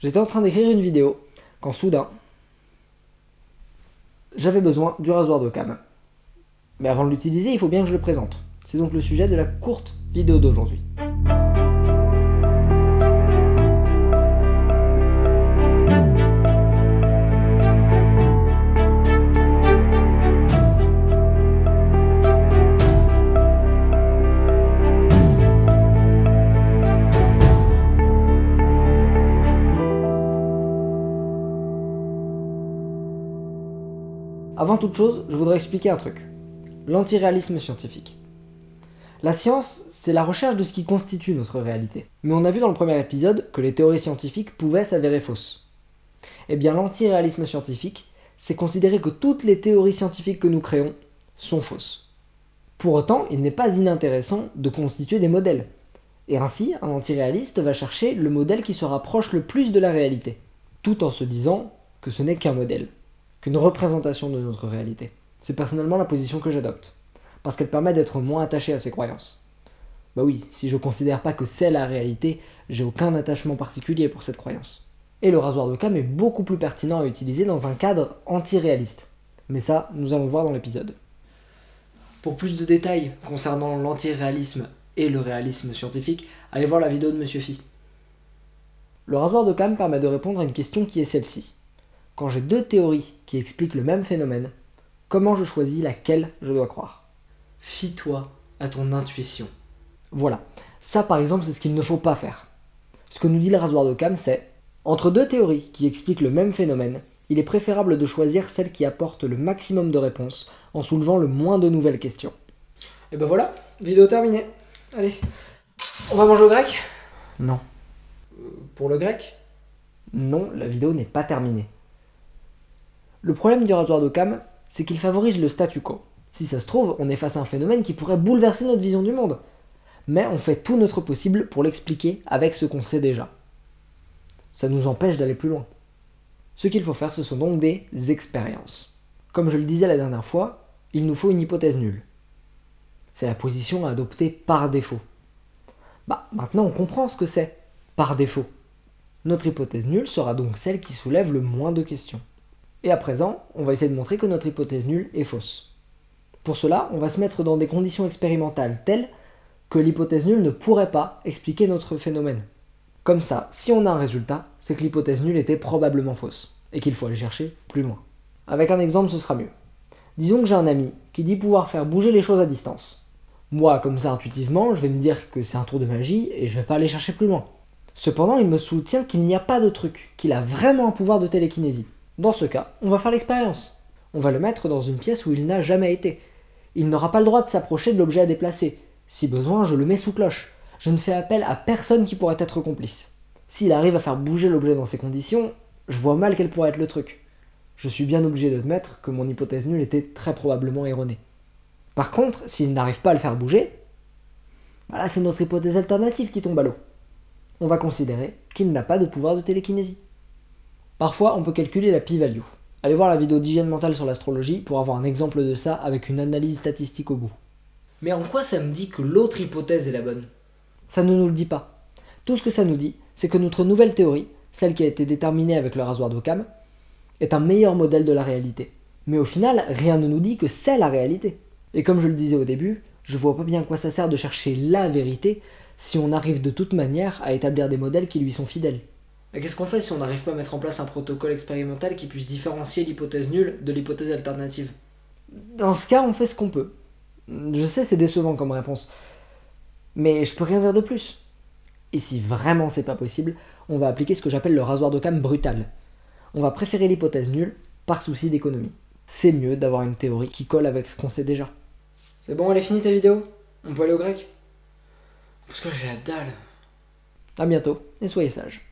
J'étais en train d'écrire une vidéo, quand soudain, j'avais besoin du rasoir d'Occam. Mais avant de l'utiliser, il faut bien que je le présente. C'est donc le sujet de la courte vidéo d'aujourd'hui. Avant toute chose, je voudrais expliquer un truc. L'antiréalisme scientifique. La science, c'est la recherche de ce qui constitue notre réalité. Mais on a vu dans le premier épisode que les théories scientifiques pouvaient s'avérer fausses. Eh bien, l'antiréalisme scientifique, c'est considérer que toutes les théories scientifiques que nous créons sont fausses. Pour autant, il n'est pas inintéressant de constituer des modèles. Et ainsi, un antiréaliste va chercher le modèle qui se rapproche le plus de la réalité, tout en se disant que ce n'est qu'un modèle, qu'une représentation de notre réalité. C'est personnellement la position que j'adopte, parce qu'elle permet d'être moins attaché à ses croyances. Bah oui, si je considère pas que c'est la réalité, j'ai aucun attachement particulier pour cette croyance. Et le rasoir d'Occam est beaucoup plus pertinent à utiliser dans un cadre antiréaliste. Mais ça, nous allons le voir dans l'épisode. Pour plus de détails concernant l'antiréalisme et le réalisme scientifique, allez voir la vidéo de Monsieur Phi. Le rasoir d'Occam permet de répondre à une question qui est celle-ci. Quand j'ai deux théories qui expliquent le même phénomène, comment je choisis laquelle je dois croire? Fie-toi à ton intuition. Voilà, ça par exemple c'est ce qu'il ne faut pas faire. Ce que nous dit le rasoir d'Occam c'est: entre deux théories qui expliquent le même phénomène, il est préférable de choisir celle qui apporte le maximum de réponses en soulevant le moins de nouvelles questions. Et ben voilà, vidéo terminée. Allez, on va manger au grec? Non. Pour le grec? Non, la vidéo n'est pas terminée. Le problème du rasoir d'Occam, c'est qu'il favorise le statu quo. Si ça se trouve, on est face à un phénomène qui pourrait bouleverser notre vision du monde. Mais on fait tout notre possible pour l'expliquer avec ce qu'on sait déjà. Ça nous empêche d'aller plus loin. Ce qu'il faut faire, ce sont donc des expériences. Comme je le disais la dernière fois, il nous faut une hypothèse nulle. C'est la position à adopter par défaut. Maintenant on comprend ce que c'est, par défaut. Notre hypothèse nulle sera donc celle qui soulève le moins de questions. Et à présent, on va essayer de montrer que notre hypothèse nulle est fausse. Pour cela, on va se mettre dans des conditions expérimentales telles que l'hypothèse nulle ne pourrait pas expliquer notre phénomène. Comme ça, si on a un résultat, c'est que l'hypothèse nulle était probablement fausse, et qu'il faut aller chercher plus loin. Avec un exemple, ce sera mieux. Disons que j'ai un ami qui dit pouvoir faire bouger les choses à distance. Moi, comme ça intuitivement, je vais me dire que c'est un tour de magie, et je vais pas aller chercher plus loin. Cependant, il me soutient qu'il n'y a pas de truc, qu'il a vraiment un pouvoir de télékinésie. Dans ce cas, on va faire l'expérience. On va le mettre dans une pièce où il n'a jamais été. Il n'aura pas le droit de s'approcher de l'objet à déplacer. Si besoin, je le mets sous cloche. Je ne fais appel à personne qui pourrait être complice. S'il arrive à faire bouger l'objet dans ces conditions, je vois mal quel pourrait être le truc. Je suis bien obligé d'admettre que mon hypothèse nulle était très probablement erronée. Par contre, s'il n'arrive pas à le faire bouger, là c'est notre hypothèse alternative qui tombe à l'eau. On va considérer qu'il n'a pas de pouvoir de télékinésie. Parfois, on peut calculer la p-value. Allez voir la vidéo d'hygiène mentale sur l'astrologie pour avoir un exemple de ça avec une analyse statistique au bout. Mais en quoi ça me dit que l'autre hypothèse est la bonne? Ça ne nous le dit pas. Tout ce que ça nous dit, c'est que notre nouvelle théorie, celle qui a été déterminée avec le rasoir d'Occam, est un meilleur modèle de la réalité. Mais au final, rien ne nous dit que c'est la réalité. Et comme je le disais au début, je vois pas bien à quoi ça sert de chercher la vérité si on arrive de toute manière à établir des modèles qui lui sont fidèles. Et qu'est-ce qu'on fait si on n'arrive pas à mettre en place un protocole expérimental qui puisse différencier l'hypothèse nulle de l'hypothèse alternative? Dans ce cas, on fait ce qu'on peut. Je sais, c'est décevant comme réponse. Mais je peux rien dire de plus. Et si vraiment c'est pas possible, on va appliquer ce que j'appelle le rasoir d'Occam brutal. On va préférer l'hypothèse nulle par souci d'économie. C'est mieux d'avoir une théorie qui colle avec ce qu'on sait déjà. C'est bon, elle est finie ta vidéo? On peut aller au grec? Parce que j'ai la dalle. À bientôt, et soyez sages.